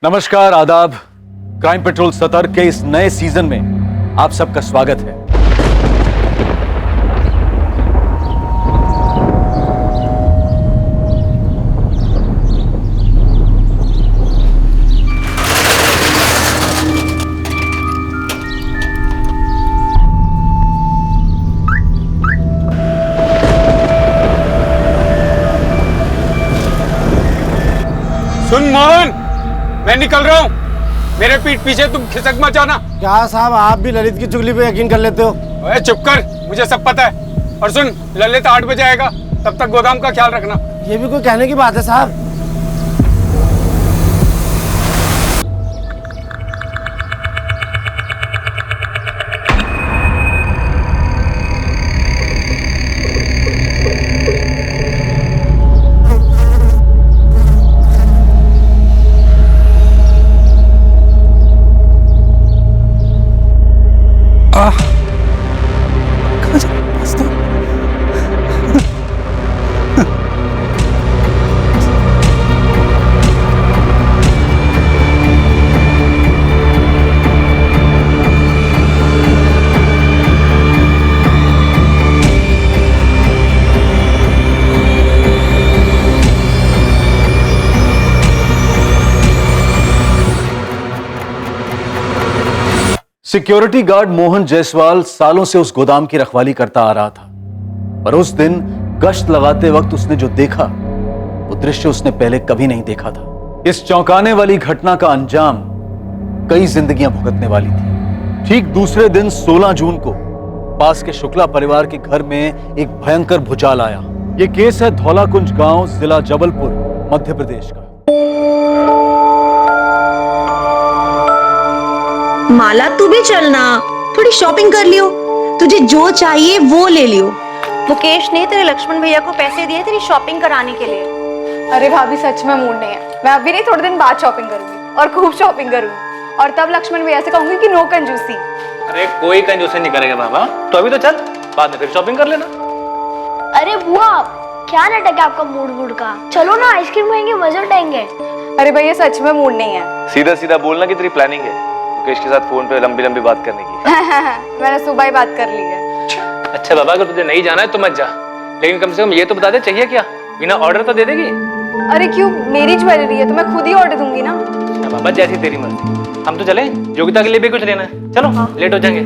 नमस्कार, आदाब। Crime petrol सतर्क के इस नए सीजन में आप सबका स्वागत है। सुन मोहन, मैं निकल रहा हूँ। मेरे पीठ पीछे तुम खिसक मत जाना। क्या साहब, आप भी ललित की चुगली पे यकीन कर लेते हो? ओए चुप कर, मुझे सब पता है। और सुन, ललित 8 बजे आएगा, तब तक गोदाम का ख्याल रखना। ये भी कोई कहने की बात है साहब? सिक्योरिटी गार्ड मोहन जायसवाल सालों से उस गोदाम की रखवाली करता आ रहा था, पर उस दिन गश्त लगाते वक्त उसने जो देखा वो दृश्य उसने पहले कभी नहीं देखा था। इस चौंकाने वाली घटना का अंजाम कई जिंदगियां भुगतने वाली थी। ठीक दूसरे दिन 16 जून को पास के शुक्ला परिवार के घर में एक भयंकर भूचाल आया। यह केस है धौलाकुंज गांव, जिला जबलपुर, मध्य प्रदेश का। माला, तू भी चलना, थोड़ी शॉपिंग कर लियो। तुझे जो चाहिए वो ले लियो। मुकेश ने तेरे लक्ष्मण भैया को पैसे दिए तेरी शॉपिंग कराने के लिए। अरे भाभी, सच में मूड नहीं है। मैं अभी नहीं, थोड़े दिन बाद शॉपिंग करूंगी और खूब शॉपिंग करूंगी, और तब लक्ष्मण भैया से कहूंगी कि नो कंजूसी। अरे कोई कंजूसी नहीं करेगा बाबा, तो अभी तो चल, बाद में फिर शॉपिंग कर लेना। अरे बुआ, क्या नाटक है आपका मूड का? चलो ना, आइसक्रीम खाएंगे, मजे उठाएंगे। अरे भैया, सच में मूड नहीं है। सीधा सीधा बोलना कि तेरी प्लानिंग है मुकेश के साथ फोन पे लंबी लंबी बात करने की। मैंने सुबह ही बात कर ली है। अच्छा बाबा, अगर तुझे नहीं जाना है तो मत जा, लेकिन कम से कम ये तो बता दे चाहिए क्या, बिना ऑर्डर तो दे देगी। अरे क्यों, मेरी ज्वेलरी है तो मैं खुद ही ऑर्डर दूंगी ना। बाबा जैसी तेरी मर्जी। हम तो चले, योगिता के लिए भी कुछ लेना है। चलो हाँ। लेट हो जाएंगे।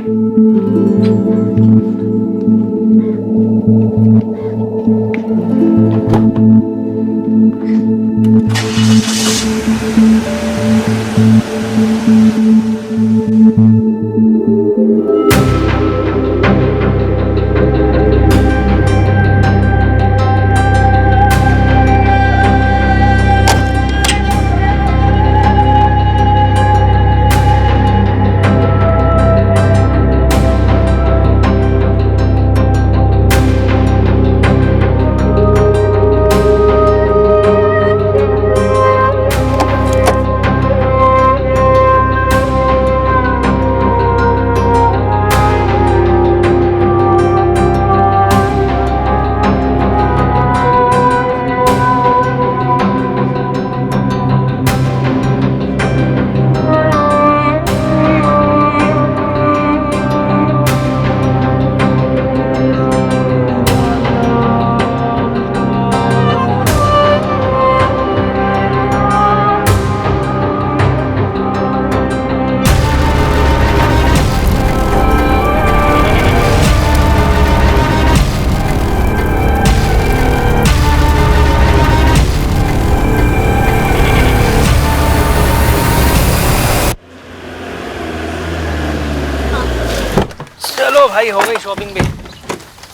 भाई हो गई शॉपिंग भी,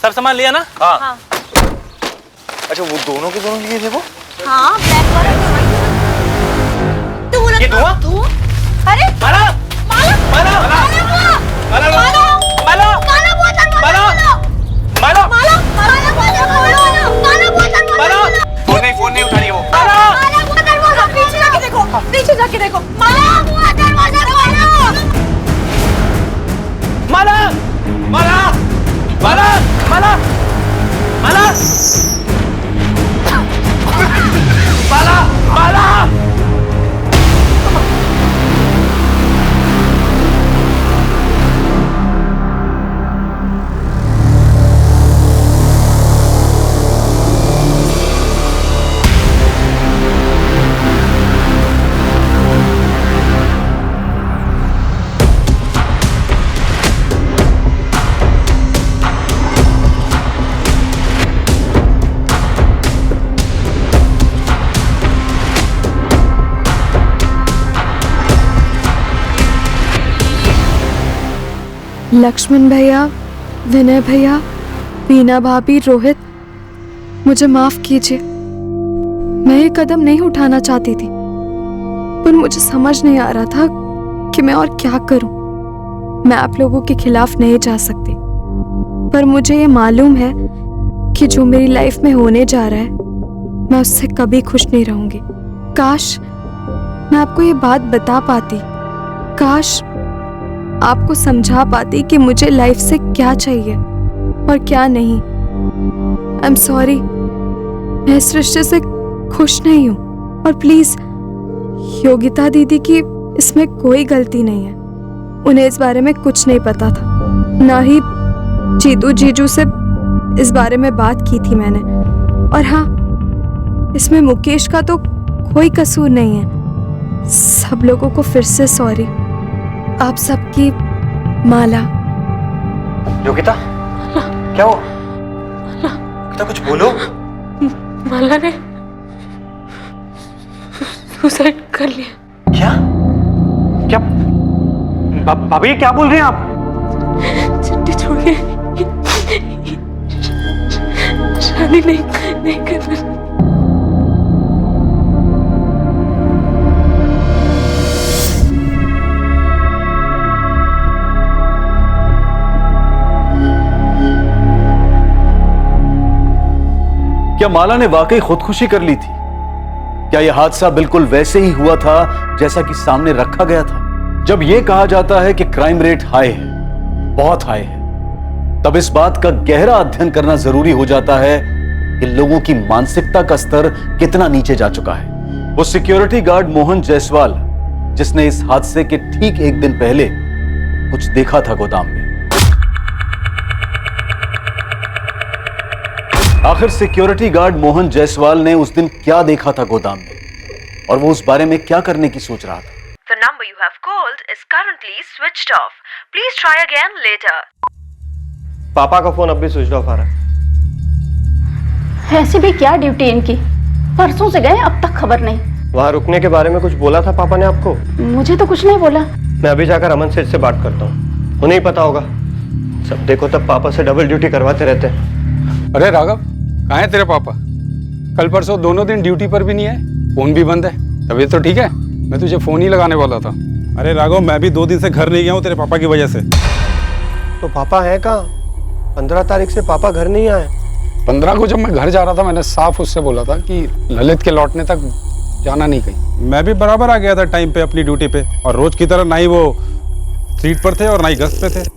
सब सामान लिया ना? हाँ। अच्छा, वो दोनों के दोनों लिए थे वो? हाँ, ब्लैक वाला तो ये धुआं? अरे माला, माला, माला, माला, माला, माला, माला, माला, फोन नहीं उठा रही वो। पीछे जाके देखो, पीछे जाके देखो। माला, माला, माला, माला, माला, माला, माला, माला, लक्ष्मण भैया, विनय भैया, बीना भाभी, रोहित, मुझे माफ कीजिए। मैं ये कदम नहीं उठाना चाहती थी, पर मुझे समझ नहीं आ रहा था कि मैं और क्या करूं। मैं आप लोगों के खिलाफ नहीं जा सकती, पर मुझे ये मालूम है कि जो मेरी लाइफ में होने जा रहा है, मैं उससे कभी खुश नहीं रहूंगी। काश मैं आपको ये बात बता पाती, काश आपको समझा पाती कि मुझे लाइफ से क्या चाहिए और क्या नहीं। आई एम सॉरी, मैं इस रिश्ते से खुश नहीं हूँ, और प्लीज योगिता दीदी की इसमें कोई गलती नहीं है। उन्हें इस बारे में कुछ नहीं पता था, ना ही जीतू जीजू से इस बारे में बात की थी मैंने। और हाँ, इसमें मुकेश का तो कोई कसूर नहीं है। सब लोगों को फिर से सॉरी। आप सबकी माला। योगिता, क्या हुआ? योगिता, कुछ बोलो। माला ने सुसाइड कर लिया। क्या क्या भाभी, क्या बोल रहे हैं आप? चिट्ठी छोड़ के शादी नहीं करना। क्या माला ने वाकई खुदकुशी कर ली थी? क्या यह हादसा बिल्कुल वैसे ही हुआ था जैसा कि सामने रखा गया था? जब यह कहा जाता है कि क्राइम रेट हाई है, बहुत हाई है, तब इस बात का गहरा अध्ययन करना जरूरी हो जाता है कि लोगों की मानसिकता का स्तर कितना नीचे जा चुका है। वो सिक्योरिटी गार्ड मोहन जायसवाल, जिसने इस हादसे के ठीक एक दिन पहले कुछ देखा था गोदाम में। आखिर सिक्योरिटी गार्ड मोहन जायसवाल ने उस दिन क्या देखा था गोदाम में, और वो उस बारे में क्या करने की सोच रहा था? The number you have called is currently switched off. Please try again later. पापा का फोन अब भी स्विच ऑफ आ रहा है। ऐसी भी क्या ड्यूटी इनकी, परसों से गए अब तक खबर नहीं। वहाँ रुकने के बारे में कुछ बोला था पापा ने आपको? मुझे तो कुछ नहीं बोला। मैं अभी जाकर अमन सेठ से बात करता हूँ, उन्हें ही पता होगा। सब देखो तब पापा से डबल ड्यूटी करवाते रहते हैं। अरे राघव, कहाँ है तेरे पापा? कल परसों दोनों दिन ड्यूटी पर भी नहीं आए, फोन भी बंद है। तबीयत तो ठीक है? मैं तुझे फोन ही लगाने वाला था। अरे राघव, मैं भी 2 दिन से घर नहीं गया हूँ तेरे पापा की वजह से। तो पापा हैं कहाँ? 15 तारीख से पापा घर नहीं आए। 15 को जब मैं घर जा रहा था, मैंने साफ उससे बोला था कि ललित के लौटने तक जाना नहीं कहीं। मैं भी बराबर आ गया था टाइम पे अपनी ड्यूटी पे, और रोज की तरह ना ही वो सीट पर थे और ना ही गश्त पे थे।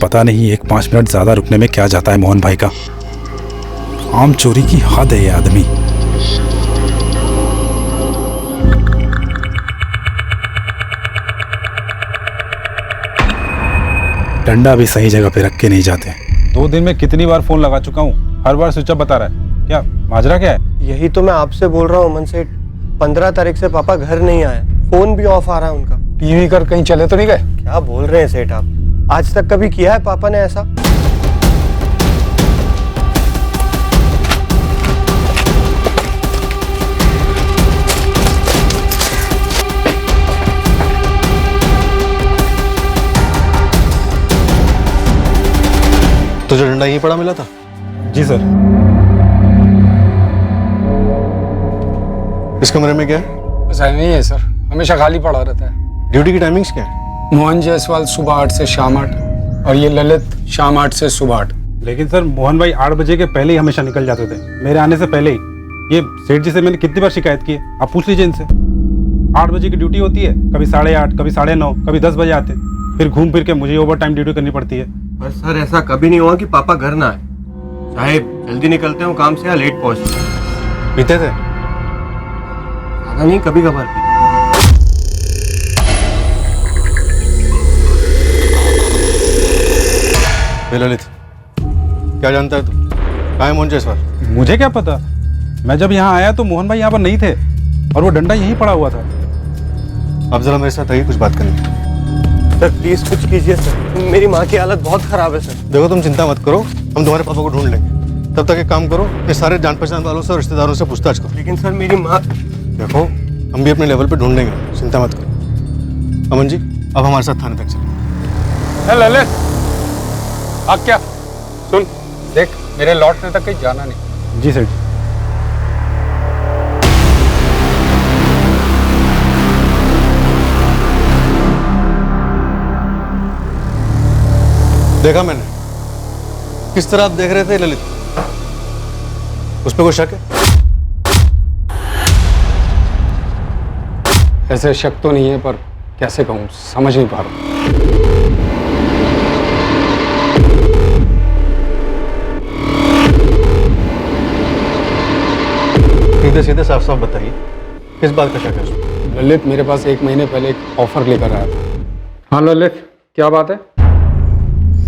पता नहीं 1-5 मिनट ज्यादा रुकने में क्या जाता है मोहन भाई का। आम चोरी की हद है ये आदमी। डंडा भी सही जगह पे रख के नहीं जाते। 2 दिन में कितनी बार फोन लगा चुका हूँ, हर बार स्विच ऑफ बता रहा है। क्या माजरा क्या है? यही तो मैं आपसे बोल रहा हूँ अमन सेठ, 15 तारीख से पापा घर नहीं आए, फोन भी ऑफ आ रहा है उनका। टीवी कर कहीं चले तो नहीं गए? क्या बोल रहे हैं सेठ आप? आज तक कभी किया है पापा ने ऐसा? तुझे डंडा यहीं पड़ा मिला था? जी सर। इस कमरे में क्या है? बस नहीं है सर, हमेशा खाली पड़ा रहता है। ड्यूटी की टाइमिंग्स क्या है? मोहन जायसवाल सुबह 8 से शाम 8, और ये ललित शाम 8 से सुबह 8। लेकिन सर मोहन भाई 8 बजे के पहले ही हमेशा निकल जाते थे, मेरे आने से पहले ही। ये सेठ जी से मैंने कितनी बार शिकायत की है, आप पूछ लीजिए इनसे। 8 बजे की ड्यूटी होती है, कभी 8:30, कभी 9:30, कभी 10 बजे आते, फिर घूम फिर के मुझे ओवर टाइम ड्यूटी करनी पड़ती है। पर सर ऐसा कभी नहीं हुआ कि पापा घर ना आए, चाहे जल्दी निकलते हो काम से या लेट पहुंचते। पीते थे? ज्यादा नहीं, कभी कभार पीते। ललित, क्या जानता है तू? कहाँ है मोहन जायसवाल? मुझे क्या पता, मैं जब यहाँ आया तो मोहन भाई यहाँ पर नहीं थे, और वो डंडा यहीं पड़ा हुआ था। अब जरा मेरे साथ आइए, कुछ बात करनी है। सर प्लीज कुछ कीजिए सर, मेरी माँ की हालत बहुत खराब है सर। देखो तुम चिंता मत करो, हम तुम्हारे पापा को ढूंढ लेंगे। तब तक एक काम करो, ये सारे जान पहचान वालों से और रिश्तेदारों से पूछताछ करो। लेकिन सर मेरी माँ। देखो हम भी अपने लेवल पे ढूंढेंगे, चिंता मत करो। अमन जी अब हमारे साथ थाने तक चलो। ललित आ क्या सुन, देख मेरे लौटने तक कहीं जाना नहीं। जी सेठ जी। देखा मैंने किस तरह आप देख रहे थे ललित, उस पर कोई शक है? ऐसे शक तो नहीं है, पर कैसे कहूँ समझ नहीं पा रहा। सीधे सीधे साफ साफ बताइए किस बात का शक है उसमें? ललित मेरे पास 1 महीने पहले एक ऑफर लेकर आया था। हाँ ललित क्या बात है?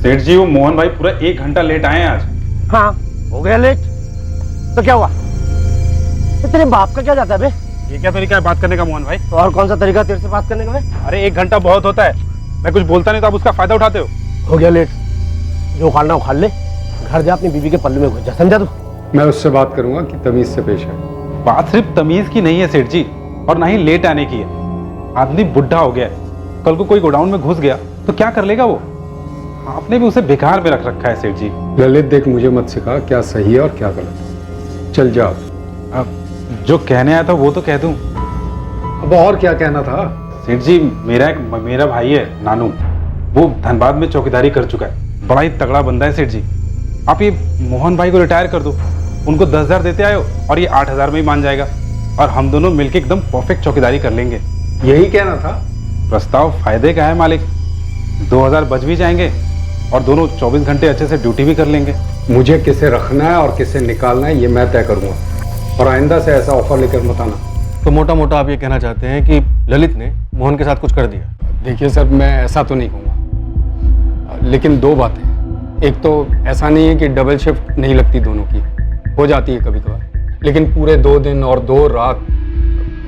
सेठ जी वो मोहन भाई पूरा 1 घंटा लेट आए हैं आज। हाँ हो गया लेट तो क्या हुआ? तो तेरे बाप का क्या जाता है बे? ये क्या तरीका है बात करने का मोहन भाई? तो और कौन सा तरीका तेरे से बात करने का बे? अरे 1 घंटा बहुत होता है, मैं कुछ बोलता नहीं तो आप उसका फायदा उठाते हो। हो गया लेट, जो उखाड़ना उखाड़ ले, घर जा अपनी बीवी के पल्लू में घुस जा, समझा तू? मैं उससे बात करूंगा कि तमीज से पेश है। बात सिर्फ तमीज की नहीं है सेठ जी, और ना ही लेट आने की है। आदमी बुढ़ा हो गया है, कल को कोई गोडाउन में घुस गया तो क्या कर लेगा वो? आपने भी उसे बेकार में रख रखा है सेठ जी। ललित देख मुझे मत सिखा क्या सही है और क्या गलत। चल जा। अब जो कहने आया था वो तो कह दूं। अब और क्या कहना था? सेठ जी मेरा भाई है नानू, वो धनबाद में चौकीदारी कर चुका है, बड़ा ही तगड़ा बंदा है सेठ जी। आप ये मोहन भाई को रिटायर कर दो, उनको 10,000 देते आयो और ये 8,000 में ही मान जाएगा, और हम दोनों मिलके एकदम परफेक्ट चौकीदारी कर लेंगे। यही कहना था? प्रस्ताव फायदे का है मालिक, 2,000 बच भी जाएंगे और दोनों 24 घंटे अच्छे से ड्यूटी भी कर लेंगे। मुझे किसे रखना है और किसे निकालना है ये मैं तय करूंगा, और आइंदा से ऐसा ऑफर लेकर मत आना। तो मोटा मोटा आप ये कहना चाहते हैं कि ललित ने मोहन के साथ कुछ कर दिया? देखिए सर मैं ऐसा तो नहीं कहूँगा, लेकिन 2 बातें। एक तो ऐसा नहीं है कि डबल शिफ्ट नहीं लगती दोनों की, हो जाती है कभी कभार, लेकिन पूरे 2 दिन और 2 रात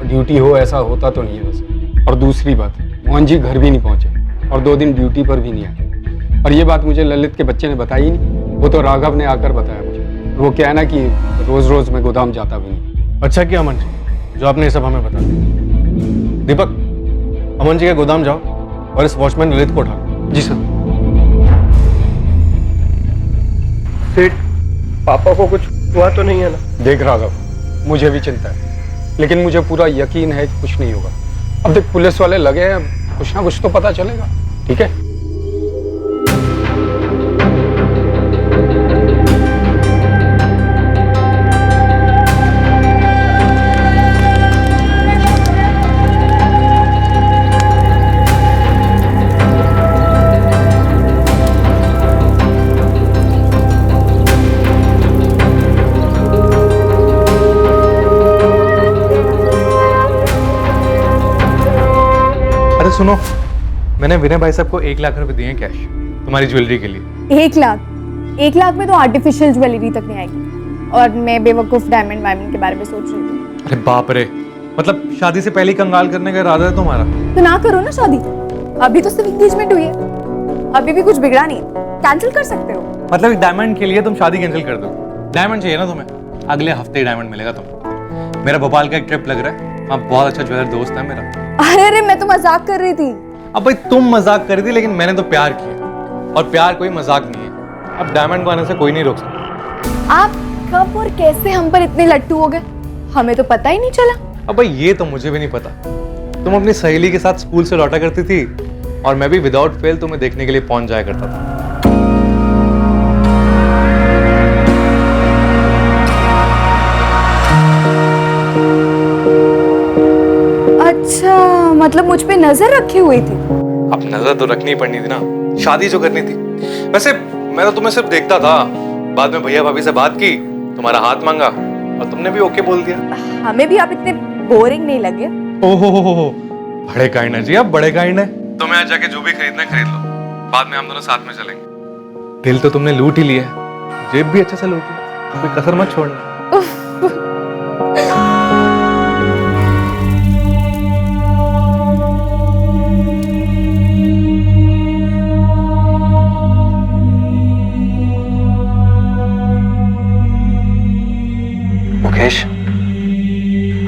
ड्यूटी हो ऐसा होता तो नहीं है वैसे। और दूसरी बात, मोहन जी घर भी नहीं पहुंचे और 2 दिन ड्यूटी पर भी नहीं आए, और ये बात मुझे ललित के बच्चे ने बताई ही नहीं, वो तो राघव ने आकर बताया मुझे। वो क्या है ना कि रोज रोज मैं गोदाम जाता भी नहीं। अच्छा किया अमन जी जो आपने ये सब हमें बता दिया। दीपक अमन जी के गोदाम जाओ और इस वॉचमैन ललित को उठा लो। जी सर। सेठ पापा को कुछ हुआ तो नहीं है ना? देख राघव मुझे भी चिंता है, लेकिन मुझे पूरा यकीन है कि कुछ नहीं होगा। अब देख पुलिस वाले लगे हैं, कुछ ना कुछ तो पता चलेगा। ठीक है? सुनो, मैंने विनय भाई साहब को 1 लाख रुपए दिए हैं कैश तुम्हारी ज्वेलरी के लिए। 1 लाख? 1 लाख में तो आर्टिफिशियल ज्वेलरी तक नहीं आएगी, और मैं बेवकूफ डायमंड वायमंड के बारे में सोच रही थी। अरे बाप रे, मतलब शादी से पहले ही कंगाल करने का इरादा है तुम्हारा? तो ना करो ना शादी, अभी तो सिर्फ एंगेजमेंट हुई है, अभी भी कुछ बिगड़ा नहीं, कैंसिल कर सकते हो। मतलब एक डायमंड के लिए तुम शादी कैंसिल कर दो? डायमंड चाहिए ना तुम्हें? अगले हफ्ते ही डायमंड मिलेगा तुम्हें। मेरा भोपाल का एक ट्रिप लग रहा है, वहाँ बहुत अच्छा ज्वेलर दोस्त है मेरा। अरे मैं तो मजाक कर रही थी। अब भाई तुम मजाक कर रही थी, लेकिन मैंने तो प्यार किया, और प्यार कोई मजाक नहीं है। अब डायमंड को आने से कोई नहीं रोक सकता। आप कब और कैसे हम पर इतने लट्टू हो गए, हमें तो पता ही नहीं चला। अब भाई ये तो मुझे भी नहीं पता। तुम अपनी सहेली के साथ स्कूल से लौटा करती थी, और मैं भी विदाउट फेल तुम्हें देखने के लिए पहुंच जाया करता था। अच्छा, मतलब मुझ पे नजर रखी हुई थी? अब नजर तो रखनी पड़नी थी ना, शादी जो करनी थी। वैसे मैं तो तुम्हें सिर्फ देखता था, बाद में भैया भाभी से बात की, तुम्हारा हाथ मांगा और तुमने भी ओके बोल दिया। हमें भी आप इतने बोरिंग नहीं लगे। ओहो, बड़े काइंड है जी आप, बड़े काइंड है। तुम्हें आज जाके जो भी खरीदना है खरीद लो, बाद में हम दोनों साथ में चलेंगे। दिल तो तुमने लूट ही लिया है, जेब भी अच्छे से लूट लिया, कोई कसर मत छोड़ना। महेश,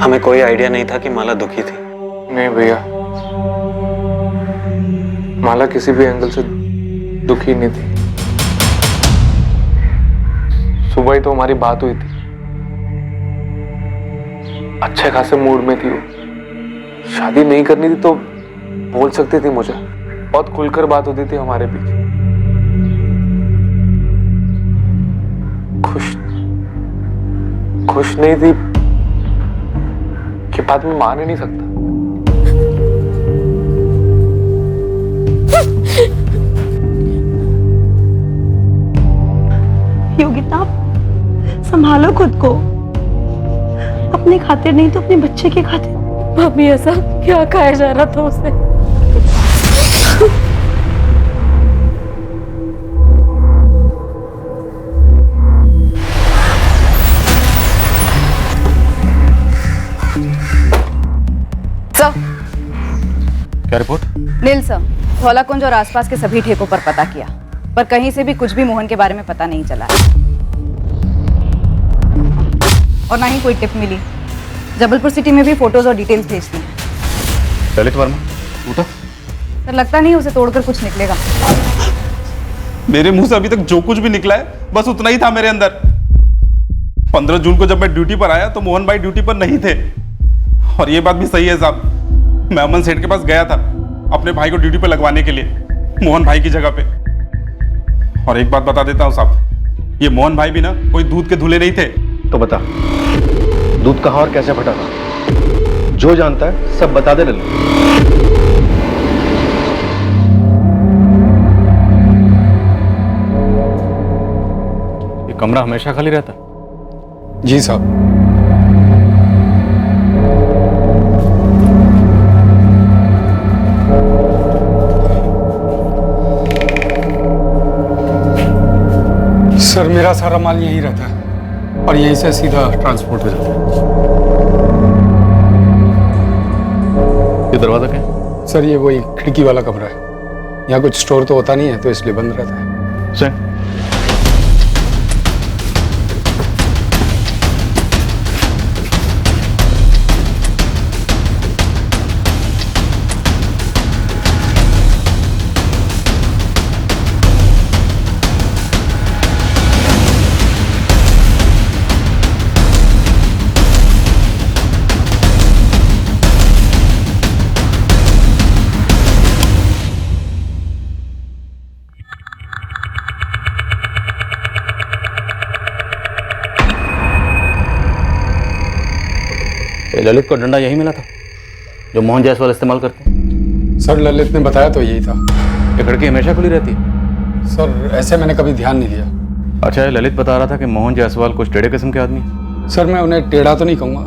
हमें कोई आइडिया नहीं था कि माला दुखी थी। नहीं भैया, माला किसी भी एंगल से दुखी नहीं थी। सुबह ही तो हमारी बात हुई थी, अच्छे खासे मूड में थी वो। शादी नहीं करनी थी तो बोल सकती थी मुझे, बहुत खुलकर बात होती थी हमारे बीच। खुश नहीं थी कि बात मैं मान ही नहीं सकता। योगिता, संभालो खुद को, अपने खातिर नहीं तो अपने बच्चे के खातिर। भाभी ऐसा क्या खाया जा रहा था उसे? सर, क्या रिपोर्ट? नील सर, धौलाकुंज और आसपास के सभी ठेकों पर पता किया, पर कहीं से भी कुछ भी मोहन के बारे में पता नहीं चला और ना ही कोई टिप मिली। जबलपुर सिटी में भी फोटोज और डिटेल्स भेज दी हैं। ललित वर्मा टूटा? सर, लगता नहीं उसे तोड़कर कुछ निकलेगा। मेरे मुंह से अभी तक जो कुछ भी निकला है बस उतना ही था मेरे अंदर। 15 जून को जब मैं ड्यूटी पर आया तो मोहन भाई ड्यूटी पर नहीं थे। और ये बात भी सही है साहब, मैं अमन सेठ के पास गया था अपने भाई को ड्यूटी पर लगवाने के लिए, मोहन भाई की जगह पे। और एक बात बता देता हूँ साहब, ये मोहन भाई भी ना कोई दूध के धुले नहीं थे। तो बता, दूध कहाँ और कैसे फटा था? जो जानता है सब बता दे ललित। ये कमरा हमेशा खाली रहता? जी साहब। सर, मेरा सारा माल यहीं रहता है और यहीं से सीधा ट्रांसपोर्ट हो जाता है। ये दरवाजा क्या है? सर, ये वही खिड़की वाला कमरा है। यहाँ कुछ स्टोर तो होता नहीं है तो इसलिए बंद रहता है। सर, ललित को डंडा यही मिला था जो मोहन जायसवाल इस्तेमाल करते हैं? सर, ललित ने बताया तो यही था। ये खिड़की हमेशा खुली रहती है? सर, ऐसे मैंने कभी ध्यान नहीं दिया। अच्छा, ये ललित बता रहा था कि मोहन जायसवाल कुछ टेढ़े किस्म के आदमी। सर, मैं उन्हें टेढ़ा तो नहीं कहूँगा,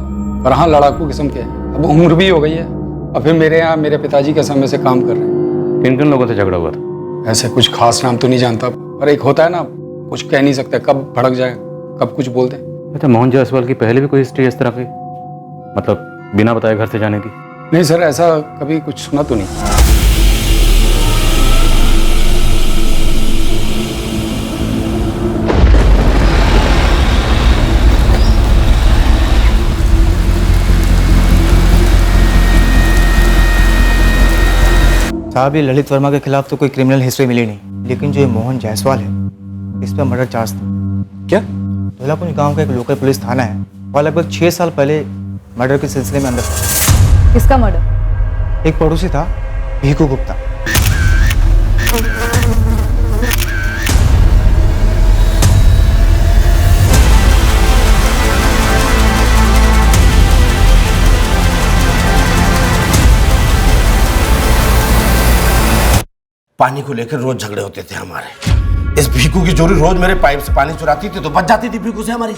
पर हाँ लड़ाकू किस्म के हैं। अब उम्र भी हो गई है और फिर मेरे यहाँ मेरे पिताजी के समय से काम कर रहे हैं। किन किन लोगों से झगड़ा हुआ था? ऐसे कुछ खास नाम तो नहीं जानता, पर एक होता है ना, कुछ कह नहीं सकते, कब भड़क जाए कब कुछ बोल दे। अच्छा, मोहन जायसवाल की पहले भी कोई हिस्ट्री इस तरह की, मतलब बिना बताए घर से जाने की? नहीं सर, ऐसा कभी कुछ सुना तो नहीं। साहब, ये ललित वर्मा के खिलाफ तो कोई क्रिमिनल हिस्ट्री मिली नहीं, लेकिन जो ये मोहन जायसवाल है इस पर मर्डर चार्ज था। क्या? धौलाकुंज गांव का एक लोकल पुलिस थाना है और लगभग 6 साल पहले मर्डर के सिलसिले में अंदर था। किसका मर्डर? एक पड़ोसी था, भीखू गुप्ता। पानी को लेकर रोज झगड़े होते थे हमारे। इस भीखू की जोड़ी रोज मेरे पाइप से पानी चुराती थी तो बच जाती थी भीखू से हमारी।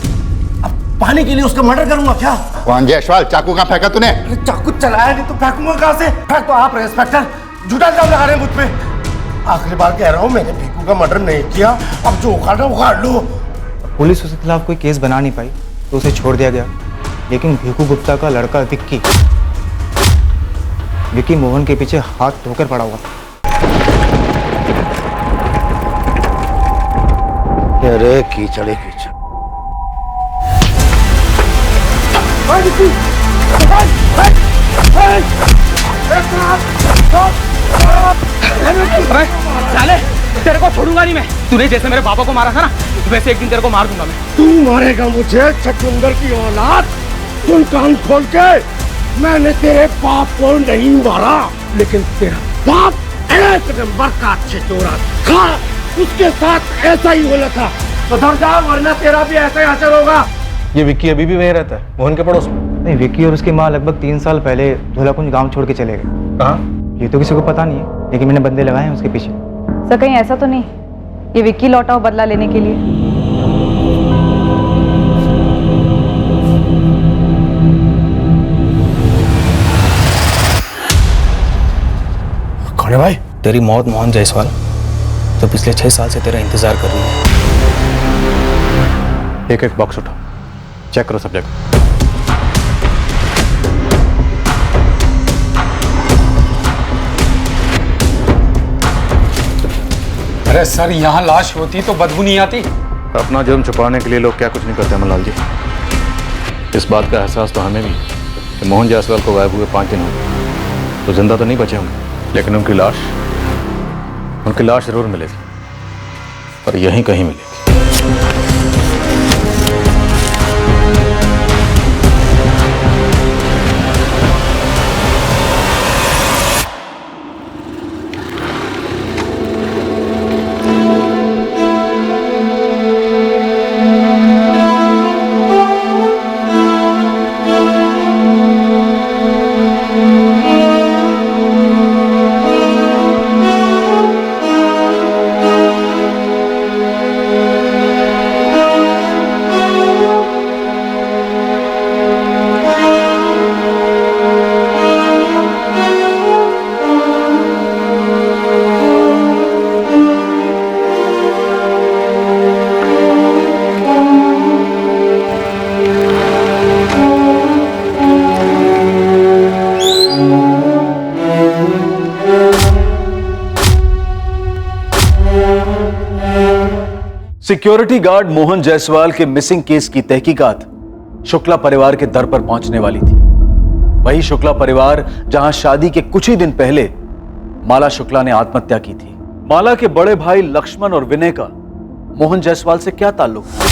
अब पानी के लिए उसका मर्डर करूंगा क्या? मोहन जायसवाल, चाकू कहाँ फेंका तूने? चाकू चलाया नहीं तो फेंकूंगा कहाँ से? फेंक तो आप इंस्पेक्टर, झूठा इल्जाम लगा रहे हैं मुझ पे। आखिरी बार कह रहा हूँ, मैंने भीखू का मर्डर नहीं किया। अब जो उखाड़ना उखाड़ लो। पुलिस उसके खिलाफ कोई केस बना नहीं पाई तो उसे छोड़ दिया गया, लेकिन भीखू गुप्ता का लड़का विक्की मोहन के पीछे हाथ धोकर पड़ा हुआ। अरे कीचड़ कीचड़। अरे साले, तेरे को छोड़ूंगा नहीं मैं। तूने जैसे मेरे पापा को मारा था ना, वैसे एक दिन तेरे को मार दूंगा मैं। तू मारेगा मुझे, चकुंदर की औलाद। सुन कान खोल के, मैंने तेरे बाप को नहीं मारा, लेकिन तेरा बाप एक नंबर का अच्छे चोरा था। उसके साथ ऐसा ही होना था। सुधर जा, वरना तेरा भी ऐसा ही असर होगा। ये विक्की अभी भी वहीं रहता है, मोहन के पड़ोस में? नहीं, विक्की और उसकी माँ लगभग 3 साल पहले धोलाकुंज गांव छोड़ के चले गए। कहाँ? ये तो किसी को पता नहीं है, लेकिन मैंने बंदे लगाए हैं उसके पीछे। सर कहीं ऐसा तो नहीं ये विक्की लौटा हो बदला लेने के लिए? कौन है भाई? तेरी मौत मोहन जायसवाल, जो पिछले 6 साल से तेरा इंतजार कर रही है। एक एक बॉक्स उठा, चेक करो सब जगह। अरे सर, यहाँ लाश होती तो बदबू नहीं आती? अपना जुर्म छुपाने के लिए लोग क्या कुछ नहीं करते मलाल जी। इस बात का एहसास तो हमें भी है कि मोहन जायसवाल को गायब हुए 5 दिन हो गए, तो जिंदा तो नहीं बचे होंगे, लेकिन उनकी लाश जरूर मिलेगी, पर यहीं कहीं मिलेगी। सिक्योरिटी गार्ड मोहन जायसवाल के मिसिंग केस की तहकीकात शुक्ला परिवार के दर पर पहुंचने वाली थी। वही शुक्ला परिवार जहां शादी के कुछ ही दिन पहले माला शुक्ला ने आत्महत्या की थी। माला के बड़े भाई लक्ष्मण और विनय का मोहन जायसवाल से क्या ताल्लुक था?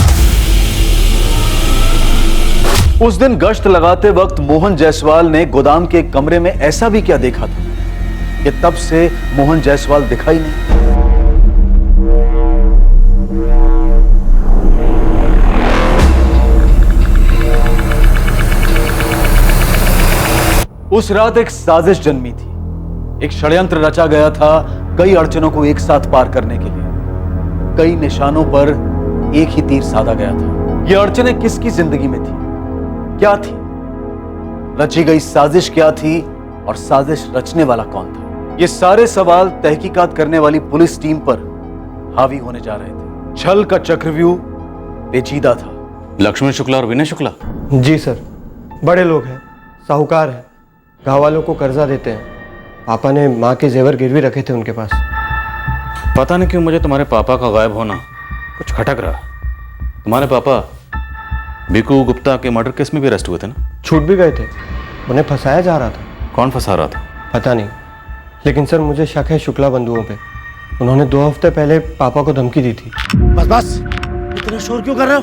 उस दिन गश्त लगाते वक्त मोहन जायसवाल ने गोदाम के एक कमरे में ऐसा भी क्या देखा था कि तब से मोहन जायसवाल दिखाई नहीं। उस रात एक साजिश जन्मी थी। एक षड्यंत्र रचा गया था कई अड़चनों को एक साथ पार करने के लिए। कई निशानों पर एक ही तीर साधा गया था। ये अड़चनें किसकी जिंदगी में थी, क्या थी, रची गई साजिश क्या थी और साजिश रचने वाला कौन था? ये सारे सवाल तहकीकात करने वाली पुलिस टीम पर हावी होने जा रहे थे। छल का चक्रव्यूह पेचीदा था। लक्ष्मण शुक्ला और विनय शुक्ला? जी सर, बड़े लोग हैं, साहूकार हैं, गाँव वालों को कर्जा देते हैं। पापा ने माँ के जेवर गिरवी रखे थे उनके पास। पता नहीं क्यों मुझे तुम्हारे पापा का गायब होना कुछ खटक रहा। तुम्हारे पापा भिकू गुप्ता के मर्डर केस में भी अरेस्ट हुए थे ना? छूट भी गए थे, उन्हें फंसाया जा रहा था। कौन फंसा रहा था? पता नहीं, लेकिन सर मुझे शक है शुक्ला बंधुओं पे। उन्होंने 2 हफ्ते पहले पापा को धमकी दी थी। बस बस, इतना शोर क्यों कर रहे हो?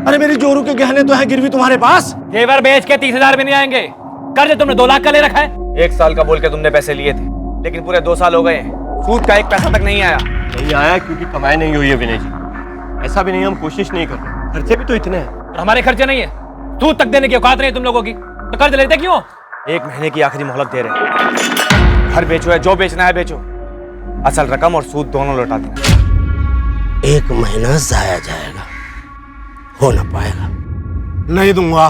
अरे मेरी जोरू के गहने तो है गिरवी तुम्हारे पास। जेवर बेच के 30,000 में नहीं आएंगे। कर्ज तुमने 2 लाख का ले रखा है। 1 साल का बोल के तुमने पैसे लिए थे, लेकिन पूरे 2 साल हो गए हैं, सूद का 1 पैसा तक नहीं आया। नहीं आया क्योंकि कमाई नहीं हुई है विनय जी। ऐसा भी नहीं, हम कोशिश नहीं कर रहे, खर्चे भी तो इतने हैं। और हमारे खर्चे नहीं है, सूद तक देने की औकात नहीं तुम लोगों की, तो कर्ज लेते क्यों? 1 महीने की आखिरी मोहलत दे रहे हैं। घर बेचो है, जो बेचना है बेचो, असल रकम और सूद दोनों लौटा देना। 1 महीना जाया जाएगा, हो ना पाएगा। नहीं दूंगा,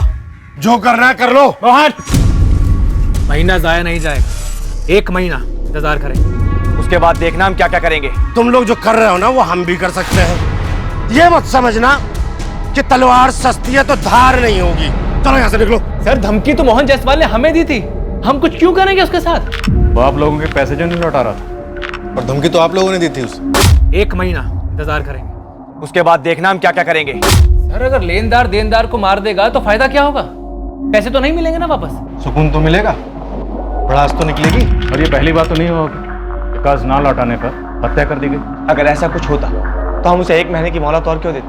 जो करना है कर लो। मोहन, महीना जाया नहीं जाएगा, 1 महीना इंतजार करें, उसके बाद देखना हम क्या क्या करेंगे। तुम लोग जो कर रहे हो ना वो हम भी कर सकते हैं। ये मत समझना कि तलवार सस्ती है तो धार नहीं होगी। चलो यहाँ से निकलो। सर धमकी तो मोहन जायसवाल ने हमें दी थी, हम कुछ क्यों करेंगे उसके साथ? वो आप लोगों के पैसे जो नहीं लौटा रहा था, और धमकी तो आप लोगों ने दी थी उसे। 1 महीना इंतजार करेंगे, उसके बाद देखना हम क्या क्या करेंगे। सर अगर लेनदार देनदार को मार देगा तो फायदा क्या होगा? पैसे तो नहीं मिलेंगे ना वापस? सुकून तो मिलेगा, भड़ास तो निकलेगी। और ये पहली बात तो नहीं होगी, कर्ज ना लौटाने पर हत्या कर दी गई। अगर ऐसा कुछ होता तो हम उसे 1 महीने की मोहलत और क्यों देते?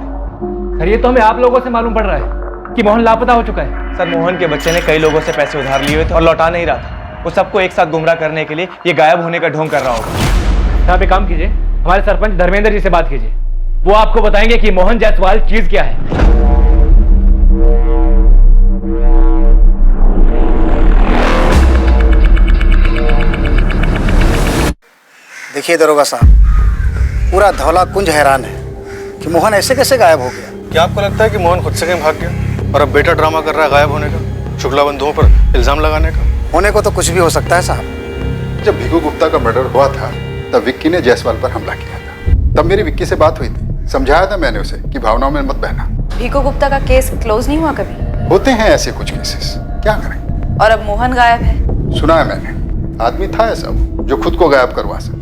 सर ये तो हमें आप लोगों से मालूम पड़ रहा है कि मोहन लापता हो चुका है। सर मोहन के बच्चे ने कई लोगों से पैसे उधार लिए हुए थे और लौटा नहीं रहा था। वो सबको एक साथ गुमराह करने के लिए ये गायब होने का ढोंग कर रहा होगा। आप एक काम कीजिए, हमारे सरपंच धर्मेंद्र जी से बात कीजिए, वो आपको बताएंगे कि मोहन जायसवाल चीज क्या है। देखिए दरोगा साहब, पूरा धौला कुंज हैरान है कि मोहन ऐसे कैसे गायब हो गया। क्या आपको लगता है कि मोहन खुद से कहीं भाग गया और अब बेटा ड्रामा कर रहा है गायब होने का, शुक्ला बंधुओं पर इल्जाम लगाने का? होने को तो कुछ भी हो सकता है साहब। जब भिगू गुप्ता का मर्डर हुआ था तब विक्की ने जायसवाल पर हमला किया था। तब मेरी विक्की से बात हुई थी, समझाया था मैंने उसे कि भावनाओं में मत बहना। भीको गुप्ता का केस क्लोज नहीं हुआ कभी? होते हैं ऐसे कुछ केसेस, क्या करें। और अब मोहन गायब है? सुना है मैंने, आदमी था ऐसा जो खुद को गायब करवा सकता।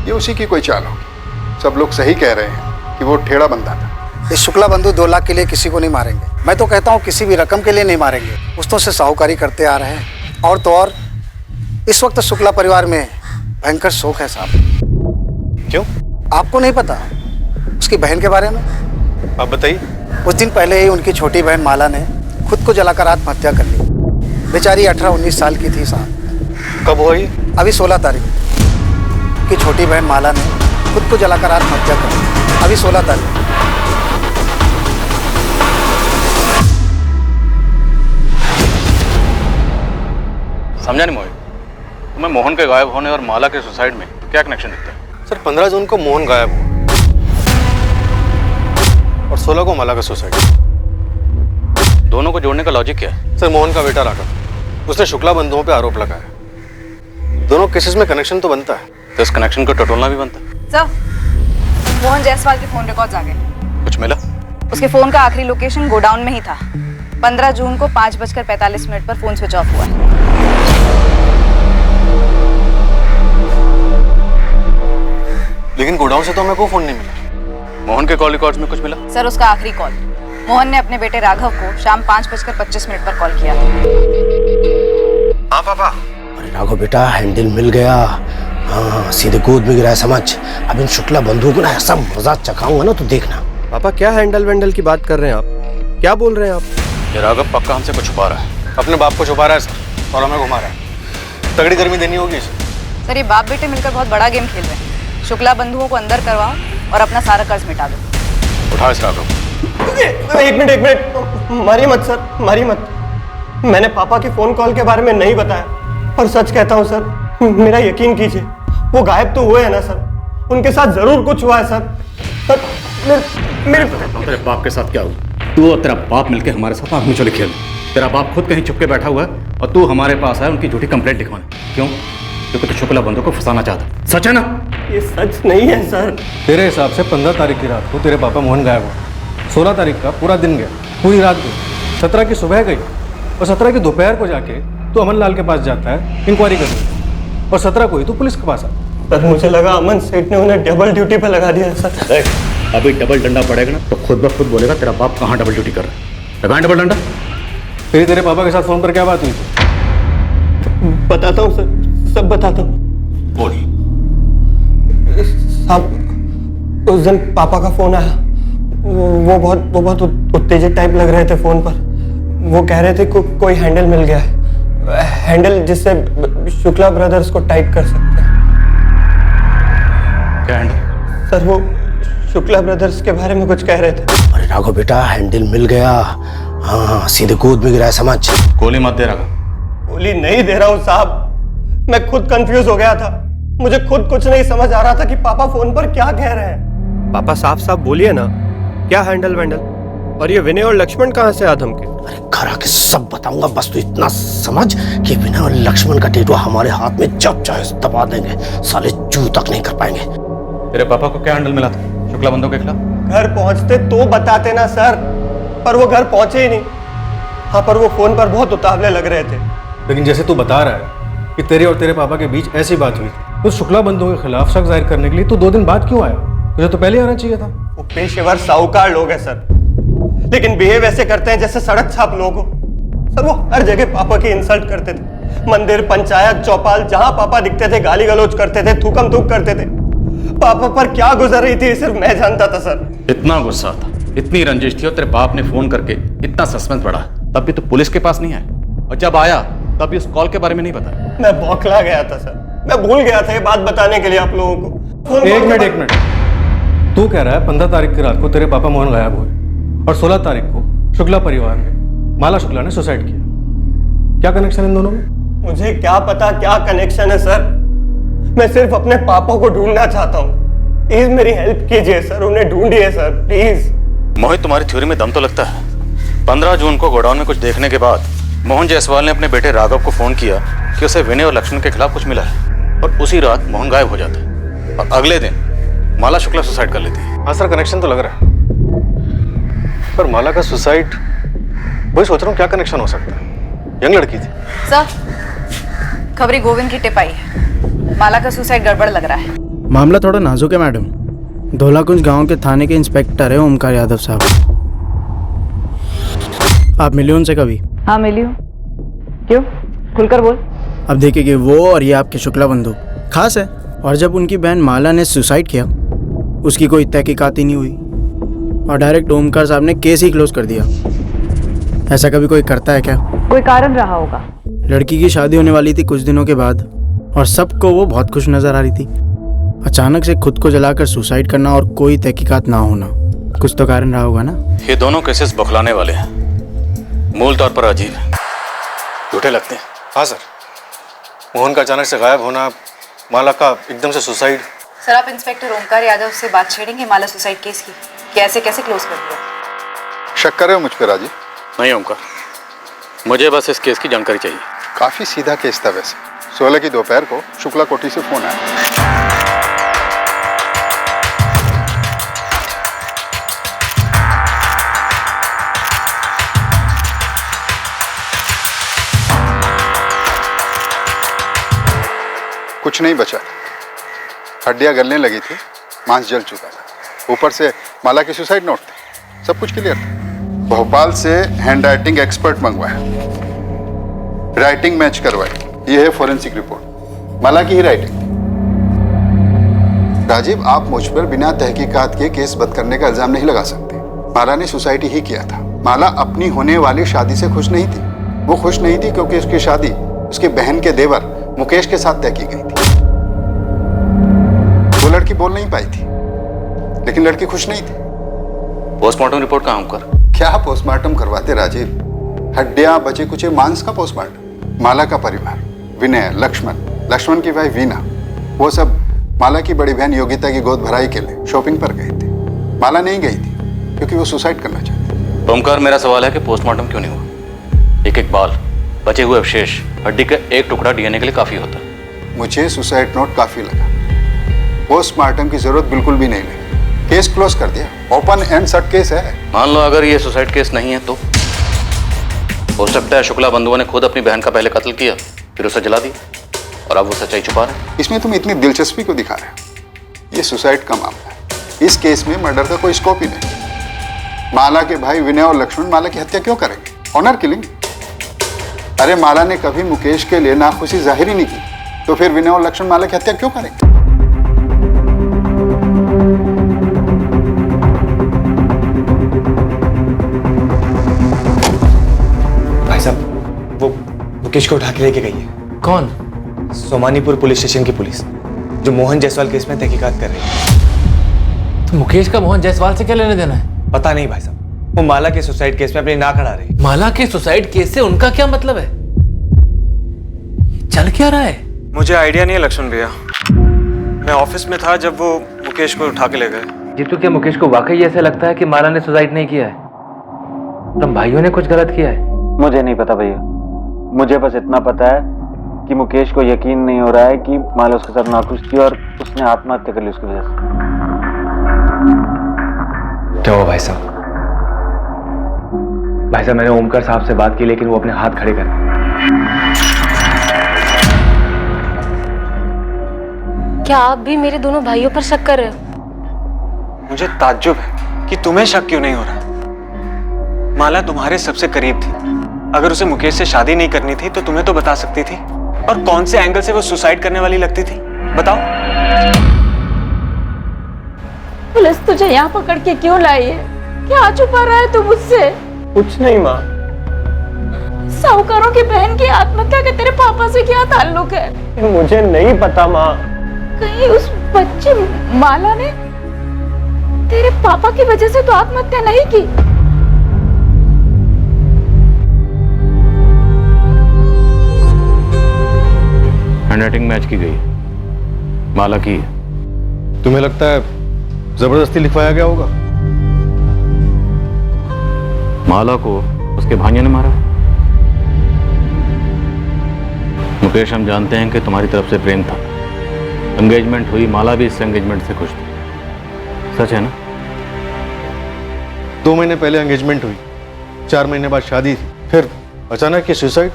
ये उसी की कोई चाल होगी। सब लोग सही कह रहे हैं कि वो ठेड़ा बंदा था। इस शुक्ला बंधु 2 लाख के लिए किसी को नहीं मारेंगे। मैं तो कहता हूँ किसी भी रकम के लिए नहीं मारेंगे। पुश्तों से साहूकारी करते आ रहे हैं। और तो और इस वक्त शुक्ला परिवार में भयंकर शोक है साहब। क्यों? आपको नहीं पता उसकी बहन के बारे में? आप बताइए। कुछ दिन पहले ही उनकी छोटी बहन माला ने खुद को जलाकर आत्महत्या कर ली। बेचारी 18-19 साल की थी साहब। कब हुआ ये? अभी 16 तारीख की छोटी बहन माला ने खुद को जलाकर आत्महत्या कर ली। अभी 16 तारीख। समझा नहीं मोहित, तुम्हें मोहन के गायब होने और माला के सुसाइड में क्या कनेक्शन दिखता है? सर 15 जून को मोहन गायब हुआ और 16 को माला का सुसाइड। दोनों को जोड़ने का लॉजिक क्या है? सर मोहन का बेटा राघव, उसने शुक्ला बंधुओं पे आरोप लगाया। दोनों केसेस में कनेक्शन तो बनता है, तो इस कनेक्शन को टटोलना भी बनता है। सर मोहन जायसवाल के फोन रिकॉर्ड्स आ गए। कुछ मिला? उसके फोन का आखिरी लोकेशन गोडाउन में ही था। 15 जून को 5:45 पर फोन स्विच ऑफ हुआ है। लेकिन गोडाउन से तो हमें कोई फोन नहीं मिला। मोहन के कॉल रिकॉर्ड्स में कुछ मिला? सर उसका आखिरी कॉल मोहन ने अपने बेटे राघव को शाम 5:25 पर कॉल किया। हाँ पापा। अरे राघव बेटा, हैंडल मिल गया। हाँ सीधे गोद में गिरा है समझ। अब इन शुक्ला बंधुओं को ना ऐसा मजा चखाऊंगा ना तो देखना। पापा क्या हैंडल वेंडल की बात कर रहे हैं आप? क्या बोल रहे हैं आप? ये राघव पक्का हमसे कुछ छुपा रहा है, अपने बाप को छुपा रहा है सर, और हमें घुमा रहा है। तगड़ी गर्मी देनी होगी इसे। सर ये बाप बेटे मिलकर बहुत बड़ा गेम खेल रहे हैं। शुक्ला बंधुओं को अंदर करवाओ और अपना सारा कर्ज मिटा दो। उठाओ इस राघव। एक मिनट, मारिए मत सर, मारिए मत। मैंने पापा के फोन कॉल के बारे में नहीं बताया, पर सच कहता हूँ सर, मेरा यकीन कीजिए, वो गायब तो हुए हैं ना सर, उनके साथ जरूर कुछ हुआ है सर। मेरे तेरे बाप के साथ क्या हुआ? तू और तेरा बाप मिलके हमारे साथ आँख मिचौली खेल। तेरा बाप खुद कहीं छुप के बैठा हुआ है और तू हमारे पास आया उनकी झूठी कंप्लेंट लिखवाने। क्यों? क्योंकि तू शुक्ला बंधु को फंसाना चाहता। सच है ना? ये सच नहीं है सर। तेरे हिसाब से 15 तारीख की रात को तेरे पापा मोहन गायब हुआ। 16 तारीख का पूरा दिन गया, पूरी रात गई। 17 की सुबह गई और 17 की दोपहर को जाके तू अमन लाल के पास जाता है इंक्वायरी करने, और 17 को ही तू पुलिस के पास आता। सर मुझे लगा अमन सेठ ने उन्हें डबल ड्यूटी पे लगा दिया सर। अभी डबल डंडा पड़ेगा ना तो खुद ब खुद बोलेगा तेरा बाप कहाँ डबल ड्यूटी कर रहा है। लगाएं डबल डंडा। फिर तेरे पापा के साथ फोन पर क्या बात हुई थी? बताता हूँ सर, सब बताता हूँ। बोल। साहब उस दिन पापा का फोन आया। वो बहुत उत्तेजित टाइप लग रहे थे फोन पर। वो कह रहे थे कोई हैंडल मिल गया है, हैंडल जिससे शुक्ला ब्रदर्स को टाइप कर सकते हैं। क्या हैंडल? सर वो शुक्ला ब्रदर्स के बारे में कुछ कह रहे थे। अरे राघव बेटा, हैंडल मिल गया। हाँ सीधे गोद में गिरा है समझ। गोली मत दे राघव। गोली नहीं दे रहा हूँ साहब, मैं खुद कंफ्यूज हो गया था। मुझे खुद कुछ नहीं समझ आ रहा था कि पापा फोन पर क्या कह रहे हैं। पापा साफ साफ बोलिए ना, क्या हैंडल वैंडल? और ये विनय और लक्ष्मण कहाँ से आ धमके? अरे घर आके सब बताऊंगा, बस तू इतना समझ कि विनय और लक्ष्मण का टेटू हमारे हाथ में जब चाहे दबा देंगे, साले चू तक नहीं कर पाएंगे। तेरे पापा को क्या हैंडल मिला था शुक्ला बंधु के खिलाफ? घर पहुंचते तो बताते ना सर, पर वो घर पहुंचे ही नहीं। हाँ पर वो फोन पर बहुत उतावले लग रहे थे। लेकिन जैसे तू बता रहा है कि तेरे और तेरे पापा के बीच ऐसी बात हुई थी, तो शुक्ला बंधुओं के खिलाफ शक जाहिर करने के लिए तू 2 दिन बाद क्यों आया? तुझे तो पहले आना चाहिए था। वो पेशेवर साहूकार लोग हैं सर, लेकिन बिहेव ऐसे करते हैं जैसे सड़क छाप लोग हो। सर वो हर जगह पापा की इंसल्ट करते थे। मंदिर, पंचायत, चौपाल, जहां पापा दिखते थे गाली गलौज करते थे, थूकम थूक करते थे। पापा पर क्या गुजर रही थी सिर्फ मैं जानता था सर। इतना गुस्सा था, इतनी रंजिश थी और तेरे बाप ने फोन करके इतना सस्पेंस बढ़ा, तब भी तो पुलिस के पास नहीं आया, और जब आया तब भी उस कॉल के बारे में नहीं बताया। मैं बौखला गया था सर, मैं भूल गया था ये बात बताने के लिए आप लोगों को। एक मिनट, तू कह रहा है 15 तारीख की रात को तेरे पापा मोहन गायब हुए और 16 तारीख को शुक्ला परिवार में माला शुक्ला ने सुसाइड किया। क्या कनेक्शन इन दोनों में? मुझे क्या पता क्या कनेक्शन है सर, मैं सिर्फ अपने पापा को ढूंढना चाहता हूँ। प्लीज मेरी हेल्प कीजिए सर, उन्हें ढूंढिए सर प्लीज। मोहित, तुम्हारी थ्योरी में दम तो लगता है। 15 जून को गोडाउन में कुछ देखने के बाद मोहन जायसवाल ने अपने बेटे राघव को फोन किया कि उसे विनय और लक्ष्मण के खिलाफ कुछ मिला है, और उसी रात मोहन गायब हो जाता है और अगले दिन माला शुक्ला सुसाइड कर लेती है। हाँ सर, कनेक्शन तो लग रहा है, पर माला का सुसाइड, वही सोच रहा हूँ क्या कनेक्शन हो सकता है। यंग लड़की थी सर। खबरी गोविंद की टिप आई है, माला का सुसाइड गड़बड़ लग रहा है। मामला थोड़ा नाजुक है मैडम। धोलाकुंज गांव के थाने के इंस्पेक्टर है ओमकार यादव साहब। आप मिले उनसे कभी? हाँ मिली हूँ। क्यों? खुलकर बोल। अब देखिए कि वो और ये आपके शुक्ला बंधु खास है, और जब उनकी बहन माला ने सुसाइड किया उसकी कोई तहकीकात ही नहीं हुई और डायरेक्ट ओमकार साहब ने केस ही क्लोज कर दिया। ऐसा कभी कोई करता है क्या? कोई कारण रहा होगा। लड़की की शादी होने वाली थी कुछ दिनों के बाद और सबको वो बहुत खुश नजर आ रही थी। अचानक से खुद को जलाकर सुसाइड करना और कोई तहकीकात ना होना, कुछ तो कारण रहा होगा ना। ये दोनों केसेस बौखलाने वाले हैं, मूल तौर पर अजीब है, झूठे लगते हैं। हाँ सर, मोहन का अचानक से गायब होना, माला का एकदम से सुसाइड। सर आप इंस्पेक्टर ओमकार यादव से बात छेड़ेंगे माला सुसाइड केस की, कैसे कैसे क्लोज कर दिया? शक कर रहे हो मुझ पर राजीव? नहीं ओमकार, मुझे बस इस केस की जानकारी चाहिए। काफी सीधा केस था वैसे। 16 की दोपहर को शुक्ला कोठी से फोन आया। कुछ नहीं बचा था, हड्डियां गलने लगी थी, मांस जल चुका था, ऊपर से माला की सुसाइड नोट थे, सब कुछ क्लियर था। भोपाल से हैंड राइटिंग एक्सपर्ट मंगवाया, राइटिंग मैच करवाई, ये है फॉरेंसिक रिपोर्ट, माला की ही राइटिंग। राजीव, आप मुझ पर बिना तहकीकात के केस बंद करने का इल्जाम नहीं लगा सकते। माला ने सुसाइड ही किया था। माला अपनी होने वाली शादी से खुश नहीं थी। वो खुश नहीं थी क्योंकि उसकी शादी उसके बहन के देवर मुकेश के साथ तय की गई थी। वो लड़की बोल नहीं पाई थी, लेकिन लड़की खुश नहीं थी। पोस्टमार्टम रिपोर्ट कहाँ कर? क्या पोस्टमार्टम करवाते राजीव? हड्डियां, बचे कुचे मांस का पोस्टमार्टम। माला का परिवार, विनय, लक्ष्मण की वाइफ वीना, वो सब माला की बड़ी बहन योगिता की गोद भराई के लिए शॉपिंग पर गए थे। माला नहीं गई थी क्योंकि वो सुसाइड करना चाहती। ओमकार, मेरा सवाल है कि पोस्टमार्टम क्यों नहीं हुआ? एक एक बाल, बचे हुए अवशेष, हड्डी का एक टुकड़ा डीएनए के लिए काफी होता है। मुझे सुसाइड नोट काफी लगा, पोस्टमार्टम की जरूरत बिल्कुल भी नहीं लगी। केस क्लोज कर दिया, ओपन एंड शट केस है। मान लो अगर ये सुसाइड केस नहीं है तो हो सकता है शुक्ला बंधुओं ने खुद अपनी बहन का पहले कत्ल किया, फिर उसे जला दिया और अब वो सच्चाई छुपा रहे हैं। इसमें तुम इतनी दिलचस्पी को दिखा रहे हो? ये सुसाइड का मामला है, इस केस में मर्डर का कोई स्कोप ही नहीं। माला के भाई विनय और लक्ष्मण माला की हत्या क्यों करेंगे? Honour killing. अरे माला ने कभी मुकेश के लिए नाखुशी जाहिर ही नहीं की, तो फिर विनय और लक्ष्मण माला की हत्या क्यों करेंगे? भाई साहब, वो मुकेश को उठा के लेके गई है। कौन? सोमानीपुर पुलिस स्टेशन की पुलिस, जो मोहन जायसवाल केस में तहकीकात कर रही है। तो मुकेश का मोहन जायसवाल से क्या लेने देना है? पता नहीं भाई साहब, वो माला के सुसाइड केस में अपनी नाक अड़ा रही। माला के सुसाइड केस से उनका क्या मतलब है? चल क्या रहा है? मुझे आइडिया नहीं है लक्ष्मण भैया, मैं ऑफिस में था जब वो मुकेश को उठा के ले गए। जीतू, क्या मुकेश को वाकई ऐसे लगता है कि माला ने सुसाइड नहीं किया है? तुम भाइयों ने कुछ गलत किया है? मुझे नहीं पता भैया, मुझे बस इतना पता है कि मुकेश को यकीन नहीं हो रहा है कि माला उसके साथ नाखुश थी और उसने आत्महत्या कर ली उसकी वजह से। क्या हुआ भाई साहब? भाई साहब, मैंने ओमकार साहब से बात की लेकिन वो अपने हाथ खड़े कर। क्या आप भी मेरे दोनों भाइयों पर शक कर रहे हो? मुझे ताज्जुब है कि तुम्हें शक क्यों नहीं हो रहा। माला तुम्हारे सबसे करीब थी, अगर उसे मुकेश से शादी नहीं करनी थी तो तुम्हें तो बता सकती थी। और कौन से एंगल से वो सुसाइड करने वाली लगती थी, बताओ। पुलिस तुझे यहाँ पकड़ के क्यों लाई है? क्या छुपा रहा है तू मुझसे? कुछ नहीं माँ। साहूकारों की बहन की आत्महत्या के तेरे पापा से क्या ताल्लुक है? मुझे नहीं पता माँ। कहीं उस बच्चे माला ने तेरे पापा की वजह से तो आत्महत्या नहीं की? हैंडराइटिंग मैच की गई, माला की है। तुम्हें लगता है जबरदस्ती लिखवाया गया होगा? माला को उसके भांजे ने मारा। मुकेश, हम जानते हैं कि तुम्हारी तरफ से प्रेम था, एंगेजमेंट हुई, माला भी इस एंगेजमेंट से खुश थी, सच है ना? 2 महीने पहले एंगेजमेंट हुई, 4 महीने बाद शादी थी, फिर अचानक ये सुसाइड।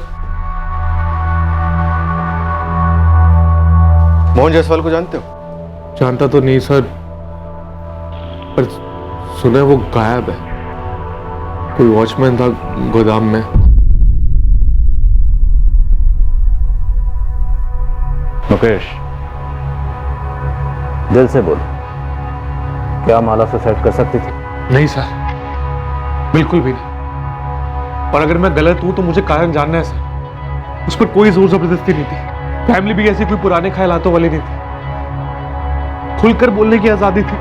मोहन जायसवाल को जानते हो? जानता तो नहीं सर, पर सुना है वो गायब है। कोई वॉचमैन था गोदाम में। मुकेश, दिल से बोल, क्या माला सुसाइड कर सकती थी? नहीं सर, बिल्कुल भी नहीं। पर अगर मैं गलत हूं तो मुझे कारण जानना है सर। उस पर कोई जोर जबरदस्ती नहीं थी, फैमिली भी ऐसी कोई पुराने ख्यालातों वाली नहीं थी, खुलकर बोलने की आजादी थी।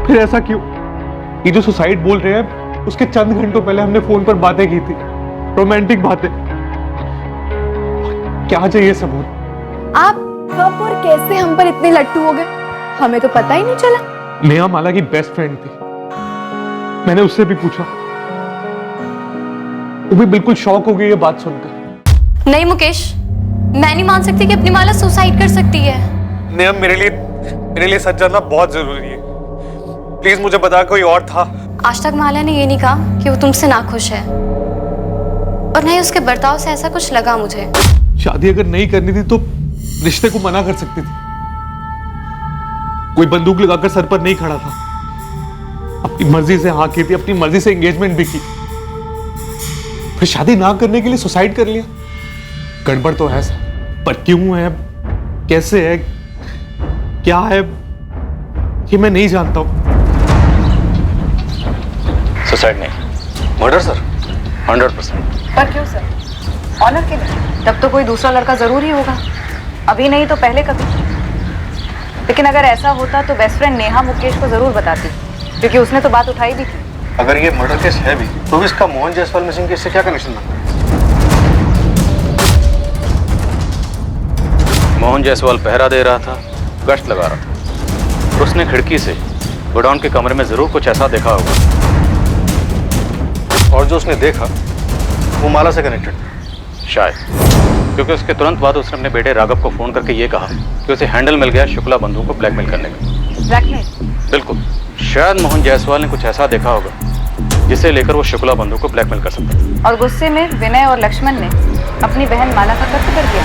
फिर ऐसा क्यों? ये जो सुसाइड बोल रहे हैं, उसके चंद घंटों पहले हमने फोन पर बातें की थी, रोमांटिक बातें। क्या चाहिए सबूत? आप कब और कैसे हम पर इतने लट्टू हो गए, हमें तो पता ही नहीं चला। नेहा माला की बेस्ट फ्रेंड थी, मैंने उससे भी पूछा, वो भी बिल्कुल शॉक हो गई ये बात सुनकर। नहीं मुकेश, मैं नहीं मान सकती कि अपनी माला सुसाइड कर सकती है। नेहा, मेरे लिए सच जानना बहुत जरूरी है। प्लीज मुझे बता, कोई और था? आज तक माला ने ये नहीं कहा कि वो तुमसे नाखुश है, और नहीं उसके बर्ताव से ऐसा कुछ लगा मुझे। शादी अगर नहीं करनी थी तो रिश्ते को मना कर सकती थी। कोई बंदूक लगाकर सर पर नहीं खड़ा था, अपनी मर्जी से हाँ की थी, अपनी मर्जी से एंगेजमेंट भी की, फिर शादी ना करने के लिए सुसाइड कर लिया। गड़बड़ तो है सर, पर क्यों है, कैसे है, क्या है, ये मैं नहीं जानता हूं। सुसाइड नहीं, मर्डर सर, 100%। पर क्यों सर? ऑनर के लिए? तब तो कोई दूसरा लड़का जरूर ही होगा, अभी नहीं तो पहले कभी। लेकिन अगर ऐसा होता तो बेस्ट फ्रेंड नेहा मुकेश को जरूर बताती, क्योंकि उसने तो बात उठाई भी थी। अगर ये मर्डर केस है भी, तो इसका मोहन जायसवाल मिसिंग केस से क्या कनेक्शन बनता है? मोहन जायसवाल पहरा दे रहा था, गश्त लगा रहा था, उसने खिड़की से गोडाउन के कमरे में जरूर कुछ ऐसा देखा होगा, और जो उसने देखा वो माला से कनेक्टेड शायद, क्योंकि उसके तुरंत बाद उसने अपने बेटे राघव को फोन करके ये कहा कि उसे हैंडल मिल गया शुक्ला बंधु को ब्लैकमेल करने का। ब्लैकमेल? बिल्कुल, शायद मोहन जायसवाल ने कुछ ऐसा देखा होगा जिसे लेकर वो शुक्ला बंधु को ब्लैकमेल कर सकता था। और गुस्से में विनय और लक्ष्मण ने अपनी बहन माला का कत्ल कर दिया।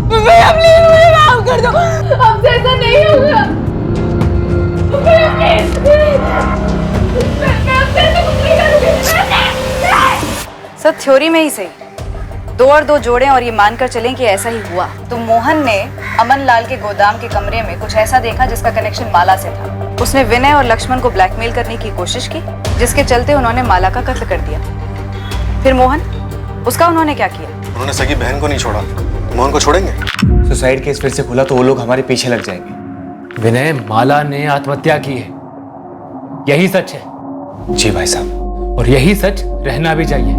मुझे माफ कर दो, हमसे ऐसा नहीं होगा। सर थ्योरी में ही सही, 2 और 2 जोड़ें और ये मानकर चलें कि ऐसा ही हुआ, तो मोहन ने अमन लाल के गोदाम के कमरे में कुछ ऐसा देखा जिसका कनेक्शन माला से था। उसने विनय और लक्ष्मण को ब्लैकमेल करने की कोशिश की, जिसके चलते उन्होंने माला का कत्ल कर दिया। फिर मोहन, उसका उन्होंने क्या किया? उन्होंने सगी बहन को नहीं छोड़ा, मोहन को छोड़ेंगे? सुसाइड केस फिर से खुला तो वो लोग हमारे पीछे लग जाएंगे। विनय, माला ने आत्महत्या की है, यही सच है। जी भाई साहब, और यही सच रहना भी चाहिए।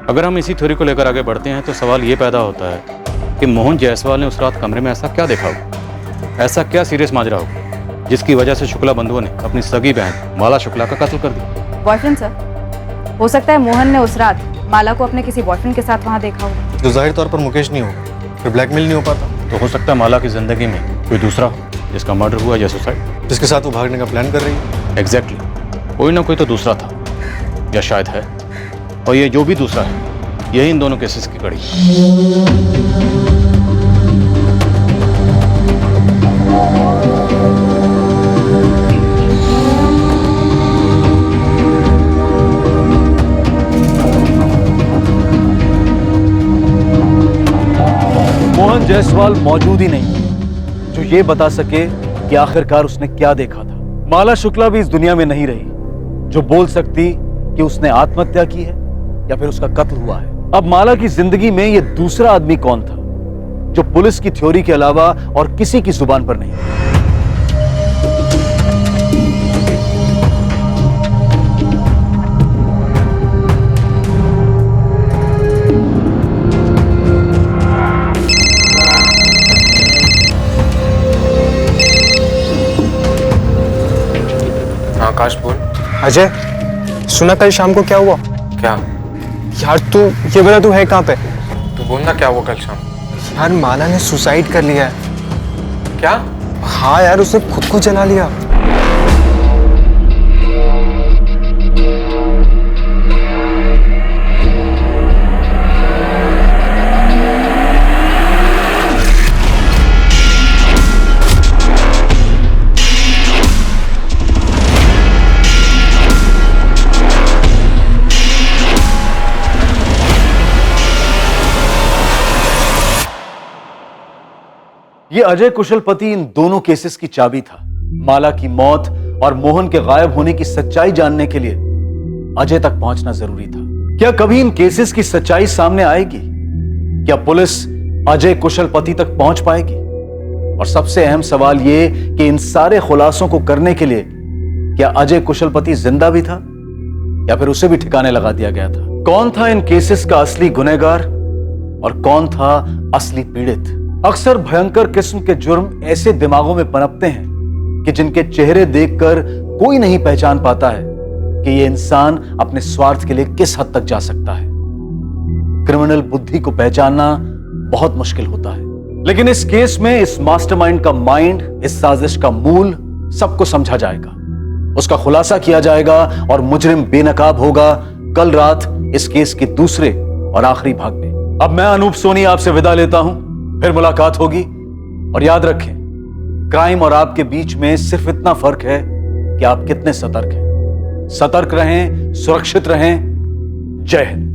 अगर हम इसी थ्योरी को लेकर आगे बढ़ते हैं तो सवाल ये पैदा होता है कि मोहन जायसवाल ने उस रात कमरे में ऐसा क्या देखा होगा, ऐसा क्या सीरियस माजरा होगा जिसकी वजह से शुक्ला बंधुओं ने अपनी सगी बहन माला शुक्ला का कत्ल कर दिया। बॉयफ्रेंड सर, हो सकता है मोहन ने उस रात माला को अपने किसी बॉयफ्रेंड के साथ वहां देखा हो। जो जाहिर तौर पर मुकेश नहीं होगा, फिर ब्लैकमेल नहीं हो पाता, तो हो सकता है माला की जिंदगी में कोई दूसरा हो जिसका मर्डर हुआ या सुसाइड, जिसके साथ वो भागने का प्लान कर रही है। एग्जैक्टली, कोई ना कोई तो दूसरा था या शायद है, और ये जो भी दूसरा है यही इन दोनों केसेस की कड़ी है। मोहन जायसवाल मौजूद ही नहीं था जो ये बता सके कि आखिरकार उसने क्या देखा था। माला शुक्ला भी इस दुनिया में नहीं रही जो बोल सकती कि उसने आत्महत्या की है या फिर उसका कत्ल हुआ है। अब माला की जिंदगी में ये दूसरा आदमी कौन था जो पुलिस की थ्योरी के अलावा और किसी की जुबान पर नहीं? आकाश बोल। अजय, सुना कल शाम को क्या हुआ? क्या यार तू ये बता, तू है कहाँ पे? तू बोलना क्या हुआ कल शाम? यार माला ने सुसाइड कर लिया है। क्या? हाँ यार, उसने खुद को जला लिया। ये अजय कुशलपति इन दोनों केसेस की चाबी था। माला की मौत और मोहन के गायब होने की सच्चाई जानने के लिए अजय तक पहुंचना जरूरी था। क्या कभी इन केसेस की सच्चाई सामने आएगी? क्या पुलिस अजय कुशलपति तक पहुंच पाएगी? और सबसे अहम सवाल ये कि इन सारे खुलासों को करने के लिए क्या अजय कुशलपति जिंदा भी था या फिर उसे भी ठिकाने लगा दिया गया था? कौन था इन केसेस का असली गुनहगार और कौन था असली पीड़ित? अक्सर भयंकर किस्म के जुर्म ऐसे दिमागों में पनपते हैं कि जिनके चेहरे देखकर कोई नहीं पहचान पाता है कि ये इंसान अपने स्वार्थ के लिए किस हद तक जा सकता है। क्रिमिनल बुद्धि को पहचानना बहुत मुश्किल होता है, लेकिन इस केस में इस मास्टरमाइंड का माइंड, इस साजिश का मूल सबको समझा जाएगा, उसका खुलासा किया जाएगा और मुजरिम बेनकाब होगा कल रात इस केस के दूसरे और आखिरी भाग में। अब मैं अनूप सोनी आपसे विदा लेता हूं, फिर मुलाकात होगी। और याद रखें, क्राइम और आपके बीच में सिर्फ इतना फर्क है कि आप कितने सतर्क हैं। सतर्क रहें, सुरक्षित रहें। जय हिंद।